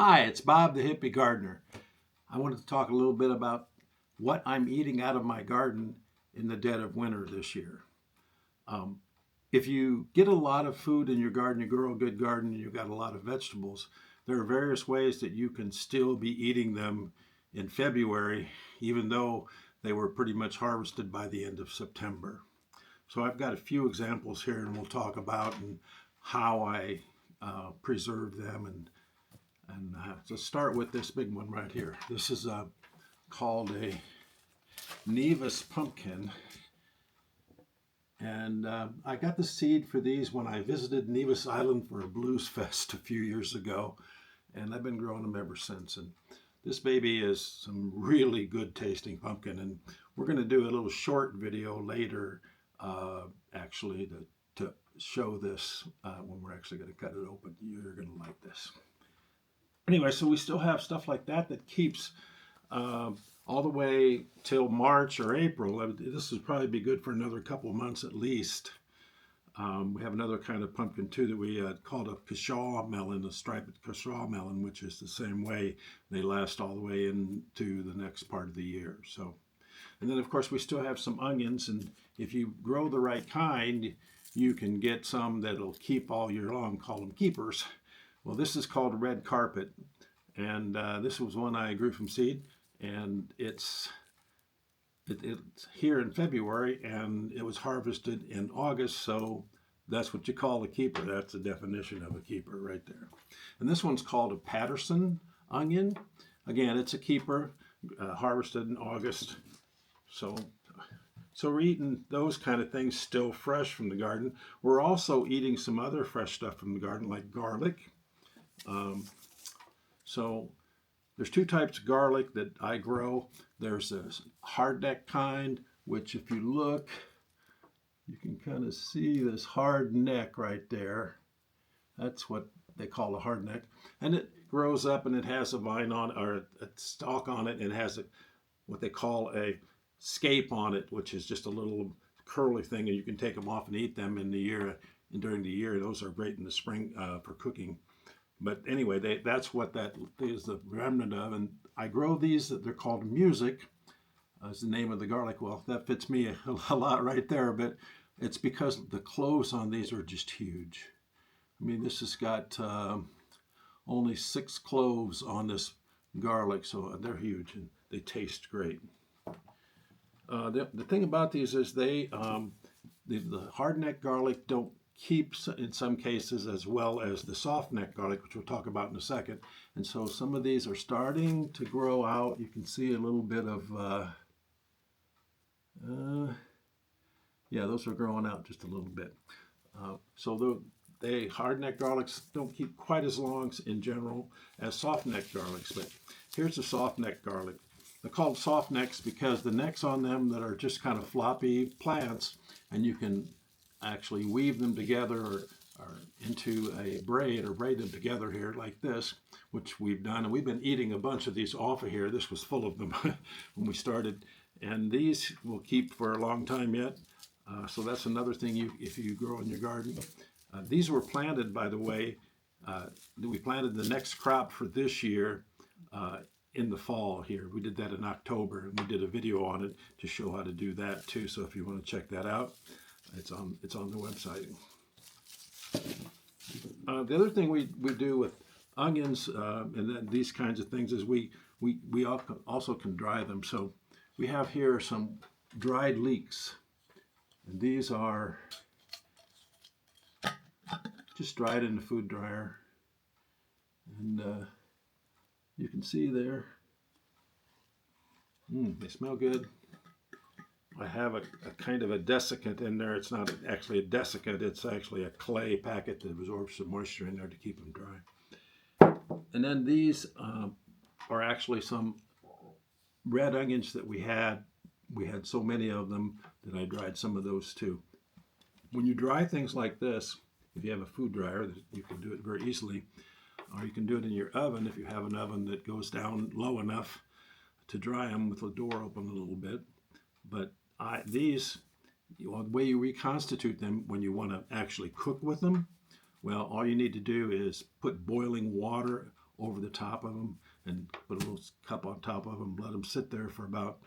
Hi, it's Bob the Hippie Gardener. I wanted to talk a little bit about what I'm eating out of my garden in the dead of winter this year. Um, if you get a lot of food in your garden, you grow a good garden, and you've got a lot of vegetables, there are various ways that you can still be eating them in February, even though they were pretty much harvested by the end of September. So I've got a few examples here, and we'll talk about and how I preserve them and let's start with this big one right here. This is called a Nevis pumpkin. And I got the seed for these when I visited Nevis Island for a blues fest a few years ago. And I've been growing them ever since. And this baby is some really good tasting pumpkin. And we're going to do a little short video later, actually, to show this when we're actually going to cut it open. You're going to like this. Anyway, so we still have stuff like that that keeps all the way till March or April. This would probably be good for another couple of months at least. We have another kind of pumpkin too that we called a Cashel melon, a striped Cashel melon, which is the same way. They last all the way into the next part of the year. So, and then of course we still have some onions, and if you grow the right kind, you can get some that'll keep all year long. Call them keepers. Well, this is called red carpet, and this was one I grew from seed, and it's here in February, and it was harvested in August, so that's what you call a keeper. That's the definition of a keeper right there. And this one's called a Patterson onion. Again, it's a keeper, harvested in August. So we're eating those kind of things still fresh from the garden. We're also eating some other fresh stuff from the garden, like garlic. So there's two types of garlic that I grow. There's a hardneck kind, which if you look, you can kind of see this hard neck right there. That's what they call a hardneck. And it grows up and it has a vine on, or a stalk on it, and it has what they call a scape on it, which is just a little curly thing, and you can take them off and eat them in the year. And during the year, those are great in the spring for cooking. But anyway, that's what that is the remnant of. And I grow these, they're called music, is the name of the garlic. Well, that fits me a lot right there, but it's because the cloves on these are just huge. I mean, this has got only 6 cloves on this garlic, so they're huge and they taste great. The thing about these is the hardneck garlic don't keep in some cases as well as the soft neck garlic, which we'll talk about in a second. And so some of these are starting to grow out. You can see a little bit of, yeah, those are growing out just a little bit. So the hard neck garlics don't keep quite as long in general as soft neck garlics, but here's the soft neck garlic. They're called soft necks because the necks on them that are just kind of floppy plants, and you can actually weave them together or into a braid or braid them together here like this, which we've done. And we've been eating a bunch of these off of here. This was full of them when we started. And these will keep for a long time yet. So that's another thing if you grow in your garden. These were planted, by the way, we planted the next crop for this year in the fall here. We did that in October, and we did a video on it to show how to do that too. So if you want to check that out, it's on the website. The other thing we do with onions and then these kinds of things is we also can dry them. So we have here some dried leeks, and these are just dried in the food dryer, and you can see there, they smell good. I have a kind of a desiccant in there. It's not actually a desiccant, it's actually a clay packet that absorbs some moisture in there to keep them dry. And then these are actually some red onions that we had. We had so many of them that I dried some of those too. When you dry things like this, if you have a food dryer, you can do it very easily, or you can do it in your oven if you have an oven that goes down low enough to dry them with the door open a little bit. But these, the way you reconstitute them when you want to actually cook with them, well, all you need to do is put boiling water over the top of them and put a little cup on top of them, let them sit there for about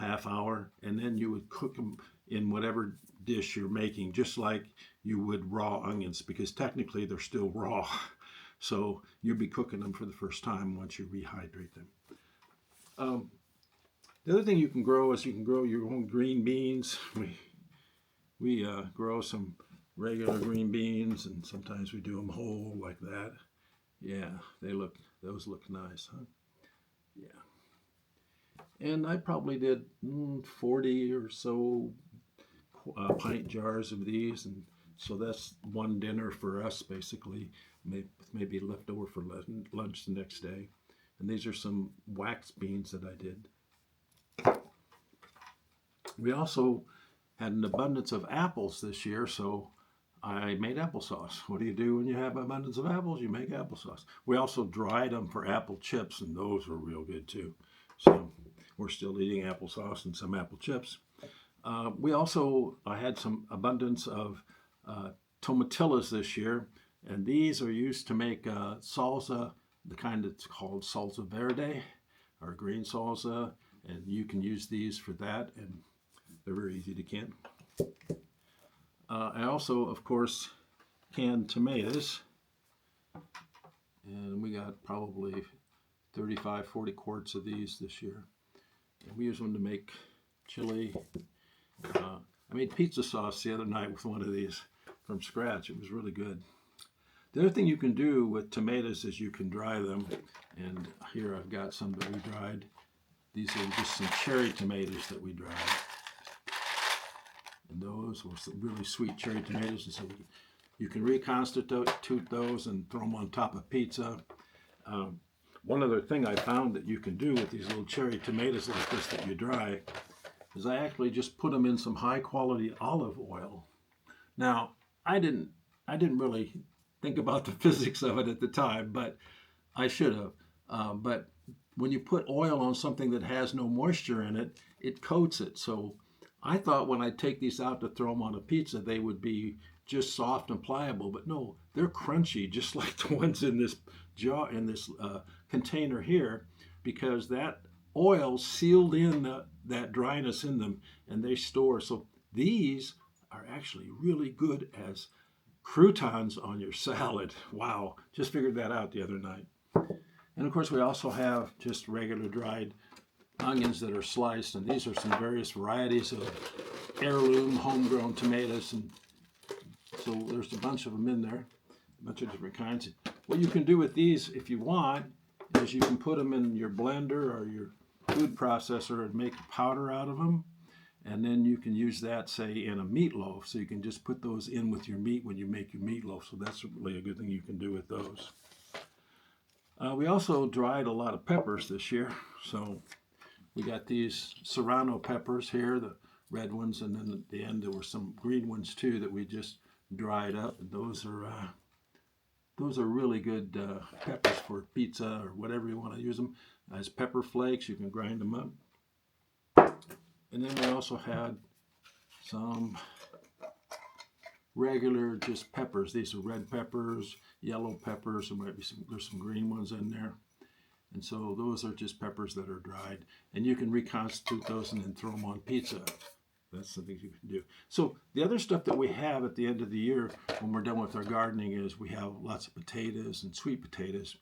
half hour, and then you would cook them in whatever dish you're making, just like you would raw onions, because technically they're still raw. So you'll be cooking them for the first time once you rehydrate them. The other thing you can grow is you can grow your own green beans. We grow some regular green beans, and sometimes we do them whole like that. Yeah, those look nice, huh? Yeah. And I probably did 40 or so pint jars of these, and so that's one dinner for us basically, maybe left over for lunch the next day. And these are some wax beans that I did. We also had an abundance of apples this year, so I made applesauce. What do you do when you have abundance of apples? You make applesauce. We also dried them for apple chips, and those were real good too. So we're still eating applesauce and some apple chips. I had some abundance of tomatillas this year, and these are used to make salsa, the kind that's called salsa verde, or green salsa, and you can use these for that, and they're very easy to can. I also, of course, canned tomatoes, and we got probably 35, 40 quarts of these this year. And we use them to make chili. I made pizza sauce the other night with one of these from scratch. It was really good. The other thing you can do with tomatoes is you can dry them. And here I've got some that we dried. These are just some cherry tomatoes that we dried. And those were some really sweet cherry tomatoes. And so you can reconstitute those and throw them on top of pizza. One other thing I found that you can do with these little cherry tomatoes like this that you dry is I actually just put them in some high quality olive oil. Now, I didn't really think about the physics of it at the time, but I should have. But when you put oil on something that has no moisture in it, it coats it. So I thought when I take these out to throw them on a pizza, they would be just soft and pliable, but no, they're crunchy, just like the ones in this jar, in this container here, because that oil sealed in that dryness in them, and they store. So these are actually really good as croutons on your salad. Wow, just figured that out the other night. And of course, we also have just regular dried onions that are sliced, and these are some various varieties of heirloom homegrown tomatoes, and so there's a bunch of them in there, a bunch of different kinds. What you can do with these, if you want, is you can put them in your blender or your food processor and make a powder out of them, and then you can use that, say, in a meatloaf. So you can just put those in with your meat when you make your meatloaf. So that's really a good thing you can do with those. We also dried a lot of peppers this year. So we got these serrano peppers here, the red ones, and then at the end there were some green ones too that we just dried up. And those are really good peppers for pizza or whatever you want to use them. As pepper flakes, you can grind them up. And then we also had some regular just peppers. These are red peppers, yellow peppers. There's some green ones in there. And so those are just peppers that are dried. And you can reconstitute those and then throw them on pizza. That's something you can do. So the other stuff that we have at the end of the year when we're done with our gardening is we have lots of potatoes and sweet potatoes.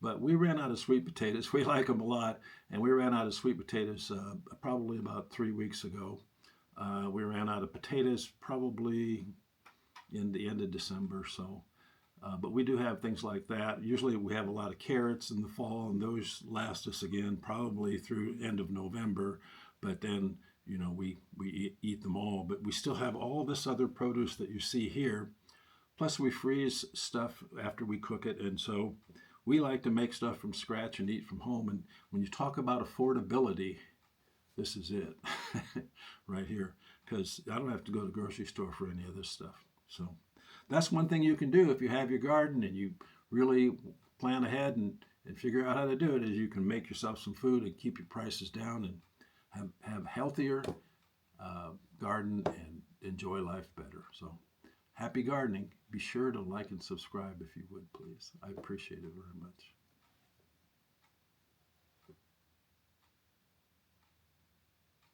But we ran out of sweet potatoes. We like them a lot. And we ran out of sweet potatoes probably about 3 weeks ago. We ran out of potatoes probably in the end of December. So, but we do have things like that. Usually we have a lot of carrots in the fall, and those last us again probably through end of November. But then, you know, we eat them all. But we still have all this other produce that you see here. Plus we freeze stuff after we cook it. And so we like to make stuff from scratch and eat from home. And when you talk about affordability, this is it right here, because I don't have to go to the grocery store for any of this stuff. So that's one thing you can do if you have your garden and you really plan ahead and figure out how to do it, is you can make yourself some food and keep your prices down and have healthier garden and enjoy life better. So happy gardening. Be sure to like and subscribe if you would, please. I appreciate it very much.